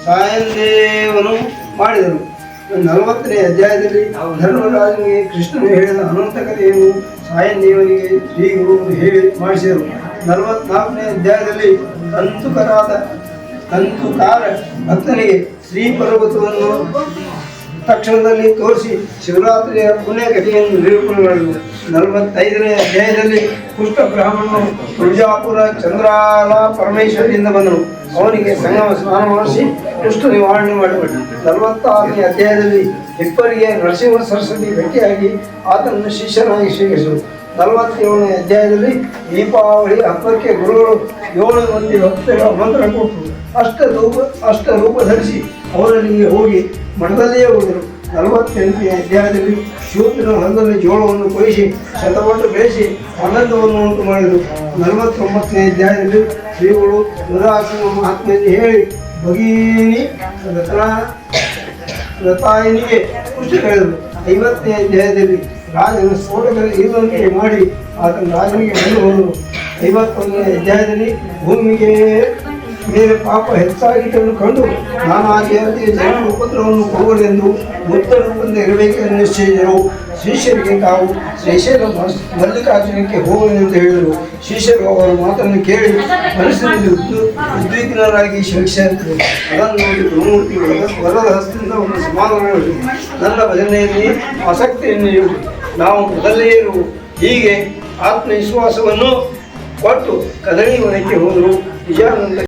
ಸಾಯಂದೇವನು ಮಾಡಿದರು. 40ನೇ ಅಧ್ಯಾಯದಲ್ಲಿ ಧರ್ಮರಾಜನಿಗೆ ಕೃಷ್ಣನು ಹೇಳಿದ ಅನಂತ ಕಥೆಯನ್ನು ಸಾಯಂದೇವನಿಗೆ ಶ್ರೀಗುರು ಹೇಳಿ ಮಾಡಿಸಿದರು. 44ನೇ ಅಧ್ಯಾಯದಲ್ಲಿ ಕಂತುಕಾರ ಭಕ್ತನಿಗೆ ಶ್ರೀ ಪರ್ವತವನ್ನು ತಕ್ಷಣದಲ್ಲಿ ತೋರಿಸಿ ಶಿವರಾತ್ರಿಯ ಪುಣ್ಯ ಕಥೆಯನ್ನು ನಿರೂಪಣೆ ಮಾಡಿದರು. 45ನೇ ಅಧ್ಯಾಯದಲ್ಲಿ ಪುಷ್ಟ ಬ್ರಾಹ್ಮಣನು ತುಳಜಾಪುರ ಚಂದ್ರಾಲ ಪರಮೇಶ್ವರಿಯಿಂದ ಬಂದನು. ಅವನಿಗೆ ಸಂಗಮ ಸ್ನಾನ ಮಾಡಿಸಿ ಪುಷ್ಟ ನಿವಾರಣೆ ಮಾಡಿಬಿಟ್ಟು. 46ನೇ ಅಧ್ಯಾಯದಲ್ಲಿ ಇಬ್ಬರಿಗೆ ನರಸಿಂಹ ಸರಸ್ವತಿ ಭೇಟಿಯಾಗಿ ಆತನನ್ನು ಶಿಷ್ಯನಾಗಿ ಸ್ವೀಕರಿಸಿದರು. 47ನೇ ಅಧ್ಯಾಯದಲ್ಲಿ ದೀಪಾವಳಿ ಹಬ್ಬಕ್ಕೆ ಗುರುಗಳು 7 ಮಂದಿ ಭಕ್ತರಿಗೆ ಮಂತ್ರ ಕೊಟ್ಟರು. ಅಷ್ಟ ರೂಪ ಧರಿಸಿ ಅವರಲ್ಲಿಗೆ ಹೋಗಿ ಮಠದಲ್ಲಿಯೇ ಹೋದರು. 48ನೇ ಅಧ್ಯಾಯದಲ್ಲಿ ಶೂದ್ರನ ಹೊಲದಲ್ಲಿ ಜೋಳವನ್ನು ಕೊಯ್ಸಿ ಶತಪಟ್ಟು ಬೇಯಿಸಿ ಆನಂದವನ್ನು ಉಂಟು ಮಾಡಿದರು. 49ನೇ ಅಧ್ಯಾಯದಲ್ಲಿ ಶ್ರೀಗಳು ಉದಾಸೀನ ಮಹಾತ್ಮೆಯಲ್ಲಿ ಹೇಳಿ ಭಗಿನಿ ರತಾಯನಿಗೆ ಪುಷ್ಟಿ ಹೇಳಿದರು. 50ನೇ ಅಧ್ಯಾಯದಲ್ಲಿ ರಾಜನ ಸ್ಫೋಟದಲ್ಲಿ ಇರುವಂತೆ ಮಾಡಿ ಆತನ ರಾಜನಿಗೆ ಬಂದು ಹೋದರು. 51ನೇ ಅಧ್ಯಾಯದಲ್ಲಿ ಭೂಮಿಗೆ ಮೇಲೆ ಪಾಪ ಹೆಚ್ಚಾಗಿದ್ದನ್ನು ಕಂಡು ನಾನಾ ಜಾತಿಯ ಜನರ ಉಪದ್ರವವನ್ನು ಕೊಡುವುದೆಂದು ಮುಕ್ತ ರೂಪದಿಂದ ಇರಬೇಕೆಂದು ನಿಶ್ಚಯಿಸಿದರು. ಶಿಷ್ಯರಿಗೆ ತಾವು ಶ್ರೀಶೈಲ ಮಲ್ಲಿಕಾರ್ಜುನಕ್ಕೆ ಹೋಗುವುದೆಂದು ಹೇಳಿದರು. ಶಿಷ್ಯರು ಅವರ ಮಾತನ್ನು ಕೇಳಿ ಮನಸ್ಸಿನಲ್ಲಿ ಉದ್ವಿಗ್ನರಾಗಿ ಶ್ರಮಿಸಿದರು. ಅದನ್ನು ನೋಡಿ ಗುರುಮೂರ್ತಿ ವರದ ಹಸ್ತದಿಂದ ಒಂದು ಸಮಾಧಾನ ಹೇಳಿದರು. ನನ್ನ ಭಜನೆಯಲ್ಲಿ ಆಸಕ್ತಿಯನ್ನು ನೀಡಿ ನಾವು ಮೊದಲೇ ಇರುವು. ಹೀಗೆ ಆತ್ಮವಿಶ್ವಾಸವನ್ನು ಕೊಟ್ಟು ಕದಳಿ ವನಕ್ಕೆ ಹೋದರು. ನಿಜಾನಂದ